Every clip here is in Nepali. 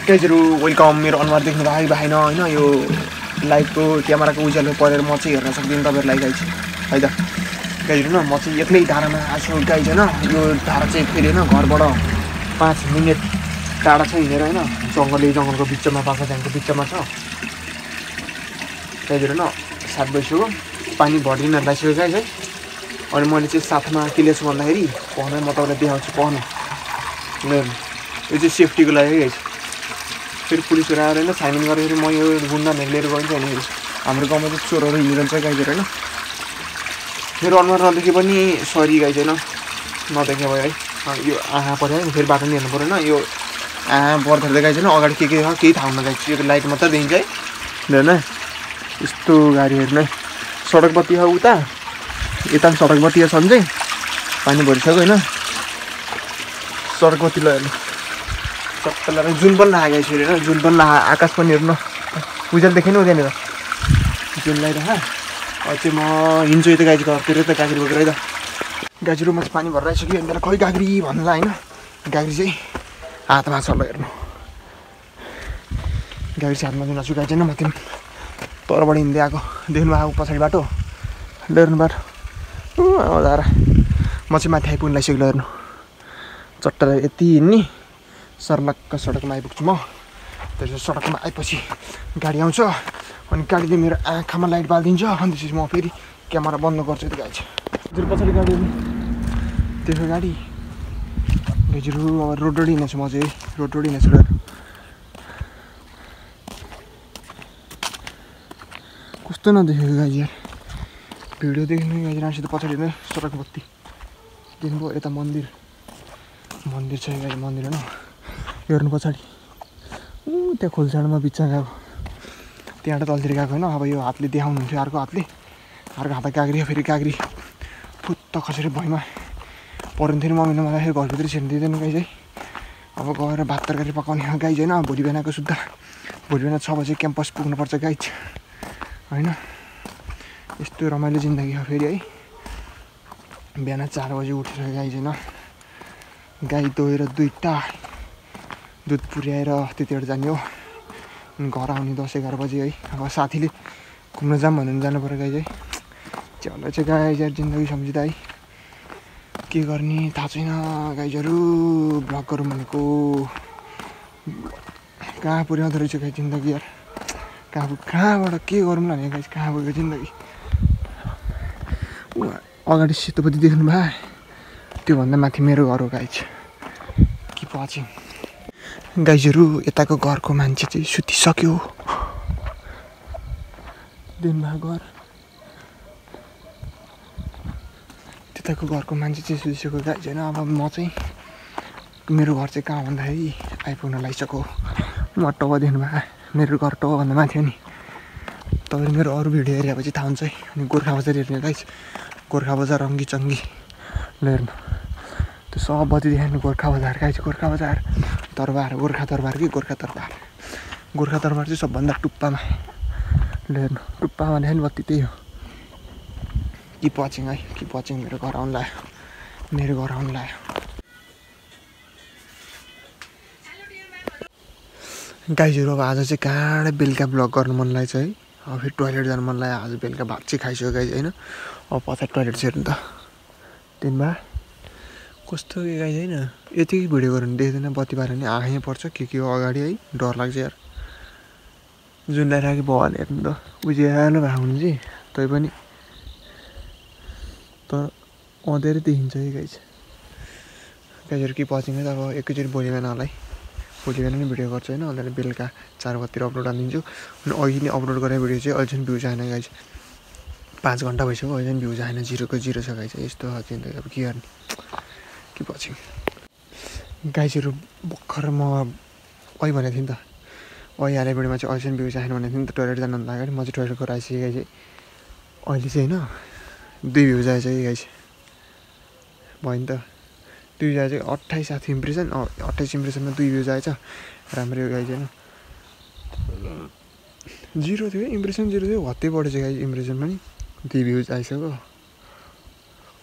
गाइजहरु वेलकम मेरो अनुहार देख्नु भाइ भएन हैन यो लाइटको क्यामेराको उज्यालो परेर म चाहिँ हेर्न सक्दिनँ तपाईहरुलाई गाइज है त गाइजहरु न म चाहिँ एक्लै धारामा आछु गाइज हैन यो धारा चाहिँ फेरि हैन घरबाट 5 मिनेट टाढा छ हिँडेर हैन जंगलको बिचमा बाख्राजाङको बिचमा छ गाइजहरु न 7 बजेको पानी भरिन लागिसक्यो गाइज है अनि मैले चाहिँ साथमा के ल्याछु भन्दाखेरि पहना म तपाईलाई देखाउँछु पहना ल यो चाहिँ सेफ्टीको लागि गाइज फेरि पुलिसहरु आएर हैन छानबिन गरेर म यो गुन्डाहरु लिएर गइन्छ अनि हाम्रो गाउँमा चाहिँ चोरहरु हिँड्छ गाइजहरु हैन मेरो अनुहार नदेखे पनि सरी गाइज हैन नदेखे भयो है यो आहा पर्यो है फेरि बाटो नि हेर्नु पर्यो हैन यो आहा बर्दर गाइज हैन अगाडि के छ केही थाहा हुन्न गाइज यो लाइट मात्र देखिन्छ है हैन यस्तो गाडीहरु नै सडक बत्ती हो उता यता सडक बत्ती छ भने चाहिँ पानी भरिसक्यो हैन सडक बत्ती ल हेर्नु सबैलाई जुन पनि लागेको छ हैन जुन पनि आकाश पनि हेर्नु उज्यालो देखेन त्यहाँनिर जुन लगाइरह चाहिँ म हिँड्छु यता गाइज घरतिर त गाग्री बोकेर है त गाइजहरुमा चाहिँ पानी भरेर आइसक्यो अनि खै गाग्री भन्ला हैन गाग्री चाहिँ हातमा छ ल हेर्नु गाग्री चाहिँ हातमा जुन छु गाइज हैन म तिमी तलबाट हिँड्दै आएको देख्नु आएको पछाडि बाटो हेर्नु बाटो धारा म चाहिँ माथि आइपुग्न लागिसक्यो हेर्नु चट्टा यति हिँड्ने सर्लक्क सडकमा आइपुग्छु म त्यसपछि सडकमा आएपछि गाडी आउँछ अनि गाडीले मेरो आँखामा लाइट बालिदिन्छ अनि त्यसपछि म फेरि क्यामेरा बन्द गर्छु त्यो गाडी हजुर पछाडि गाडी त्यसको गाडी गाइजहरु अब रोड हिँड्नेछु म चाहिँ रोड हिँड्नेछु र कस्तो नदेखेको गाडी यार भिडियो देख्नु गाडी राम्रोसित पछाडि नै सडक बत्ती देख्नुभयो यता मन्दिर छ गाडी मन्दिर हैन हेर्नु पछाडि त्यहाँ खोल्साडमा बिचमा गएको त्यहाँबाट तलतिर गएको हैन अब यो हातले देखाउनुहुन्थ्यो अर्को हातले हात गाग्री फेरि गाग्री फुत्त खसेर भुइँमा परिन्थ्यो मम्मीले मलाई फेरि घरभित्र छिर्नु दिँदैन गाइज है अब गएर भात तरकारी पकाउने गाइज हैन भोलि बिहानको सुत्दा भोलि बिहान 6 बजे क्याम्पस पुग्नुपर्छ गाइज हैन यस्तो रमाइलो जिन्दगी हो फेरि है बिहान 4 बजे उठेर गाइज हैन गाई दोहेर 2टा दुध पुर्याएर त्यतिबाट जाने हो घर आउने 10-11 बजे है अब साथीले घुम्न जाम भन्नु जानु पर्यो गाइज है चलो चाहिँ गाइज यार जिन्दगी सम्झिँदा है के गर्ने थाहा छैन गाइजहरु भ्लग गरौँ भनेको कहाँ पुर्याउँदो रहेछ गाइज जिन्दगी यार कहाँबाट के गरौँ भने गाइज कहाँ पुगेको जिन्दगी अगाडि सेतोपति देख्नु भए त्योभन्दा माथि मेरो घर हो गाइज कि वाचिङ गाइजहरु यताको घरको मान्छे चाहिँ सुतिसक्यो देख्नु घर त्यताको घरको मान्छे चाहिँ सुतिसक्यो गाइज हैन अब म चाहिँ मेरो घर चाहिँ कहाँ भन्दाखेरि आइपुग्न लागिसक्यो म टाउ देख्नु भए मेरो घर टाउ भन्दा माथि हो नि तपाईहरु मेरो अरु भिडियो हेरेपछि थाहा हुन्छ है अनि गोर्खा बजार हेर्ने गाइज गोर्खा बजार रङ्गी चङ्गी ल हेर्नु त्यो सब बत्ती देख्नु गोर्खा बजार गाइज गोर्खा बजार दरबार गोर्खा दरबार कि गोर्खा दरबार चाहिँ सबभन्दा टुप्पामा ल हेर्नु टुप्पा भने बत्ती त्यही हो किप वाचिङ है किप वाचिङ मेरो घर आउनु लाग्यो गाइजहरु अब आज चाहिँ काँडै बेलुका ब्लग गर्नु मन लागेछ है अब फेरि टोइलेट जानु मन लाग्यो आज बेलुका भात चाहिँ खाइसक्यो गाइज हैन अब पछाडि टोइलेट चाहिँ हेर्नु त दिनमा कस्तो के गाइज हैन यतिकै भिडियो गर्नु देख्दैन बत्ती बारे नि आँखै पर्छ के हो अगाडि है डर लाग्छ यार जुन लगाइराखेको भवन हेर्नु त उज्यालो भएको हुन्छ कि तै पनि तर अँधेरै देखिन्छ है गाइजहरु के वाचिङ है अब एकैचोटि भोलि बिहान नि भिडियो गर्छु हैन अन्त बेलुका 4 बजेतिर अपलोड हालिदिन्छु अनि अघि नै अपलोड गरेको भिडियो चाहिँ अहिले भ्युज आएन गाइज 5 घण्टा भइसक्यो अहिले भ्युज आएन 0 छ गाइज यस्तो जिन्दगी अब के गर्ने के वाचिङ गाइजहरु भर्खर म अघि भनेको थिएँ नि त अघि हालेको भिडियोमा चाहिँ अहिले भ्युज आएन भनेको थिएँ नि त टोइलेट जानु भन्दा अगाडि म चाहिँ टोइलेट गएर आइसकेँ गाइज अहिले चाहिँ हैन 2 भ्युज आएछ है गाइज भयो नि त 2 भ्युज आएछ 28 इम्प्रेसन 28 इम्प्रेसनमा 2 भ्युज आएछ राम्रो गाइज हैन 0 थियो इम्प्रेसन 0 थियो हत्तै बढेछ गाइज इम्प्रेसन पनि 2 भ्युज आइसक्यो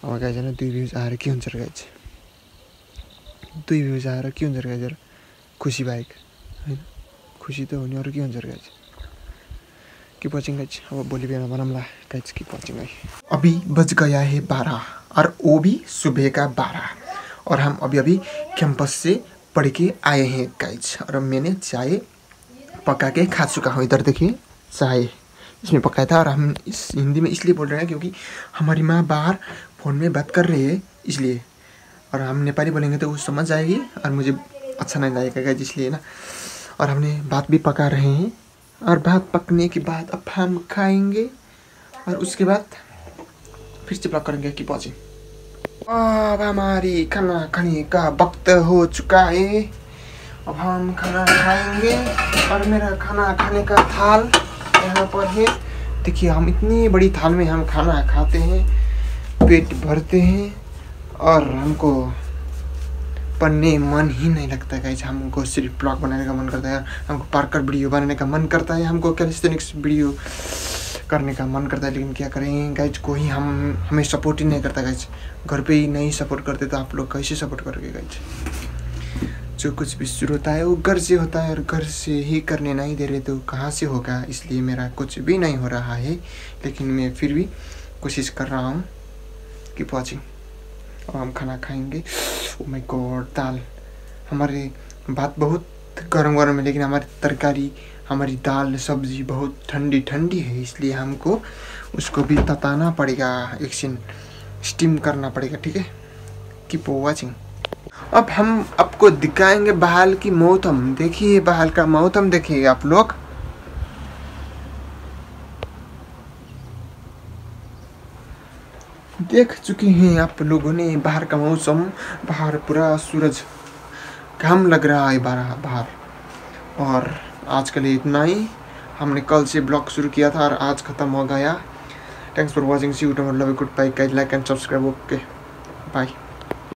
अब गाइज हैन 2 भ्युज आएर के हुन्छ र गाइज 2 भ्युज आएर के हुन्छ र गाइज खुसी बाहेक होइन खुसी त हो नि, अरू के हुन्छ गाइज। Keep watching guys. अब भोलि बिहान बनाऊँला गाइज, कीप वाचिंग गाइज। अभी बज गया है 12 और वो भी सुबह का 12 और हम अभी कैंपस से पढ़ के आए हैं गाइज। और मैंने चाय पका के खा चुका हूँ। इधर देखिए चाय इसमें पकाया था और हम इस हिंदी में इसलिए बोल रहे हैं क्योंकि हमारी माँ बाहर फ़ोन में बात कर रही है इसलिए, और हम नेपाली बोलेंगे तो वो समझ जाएगी और मुझे अच्छा नहीं लगेगा गाइज, इसलिए ना। और हमने भात भी पका रहे हैं और भात पकने के बाद अब हम खाएंगे और उसके बाद फिर से ब्लॉग करेंगे कि पहुँचे। अब हमारी खाना खाने का वक्त हो चुका है। अब हम खाना खाएंगे और मेरा खाना खाने का थाल यहाँ पर है। देखिए हम इतनी बड़ी थाल में हम खाना खाते हैं, पेट भरते हैं और हमको पढ़ने मन ही नहीं लगता गाइज। हमको सिर्फ ब्लॉग बनाने का मन करता है, हमको पार्कर वीडियो बनाने का मन करता है, हमको कैलिस्थेनिक्स वीडियो करने का मन करता है। लेकिन क्या करें गाइज, कोई हमें सपोर्ट ही नहीं करता गाइज। घर पे ही नहीं सपोर्ट करते तो आप लोग कैसे सपोर्ट करोगे गाइज। जो कुछ भी शुरू होता है वो घर से होता है और घर से ही करने नहीं दे रहे तो कहाँ से होगा। इसलिए मेरा कुछ भी नहीं हो रहा है, लेकिन मैं फिर भी कोशिश कर रहा हूँ। Keep watching. अब हम खाना खाएंगे। ओह माय गॉड, दाल हमारे भात बहुत गरम गरम है, लेकिन हमारी तरकारी हमारी दाल सब्जी बहुत ठंडी ठंडी है, इसलिए हमको उसको भी तताना पड़ेगा, एक सीन स्टीम करना पड़ेगा। ठीक है, कीप वाचिंग। अब हम आपको दिखाएंगे बहाल की मौसम। देखिए बहाल का मौसम देखिए आप लोग। देख चुके हैं आप लोगों ने बाहर का मौसम। बाहर पूरा सूरज घाम लग रहा है बाहर। और आज के लिए इतना ही। हमने कल से ब्लॉग शुरू किया था और आज ख़त्म हो गया। Thanks for watching. See you tomorrow. Love you, goodbye guys. Like and subscribe. Okay bye.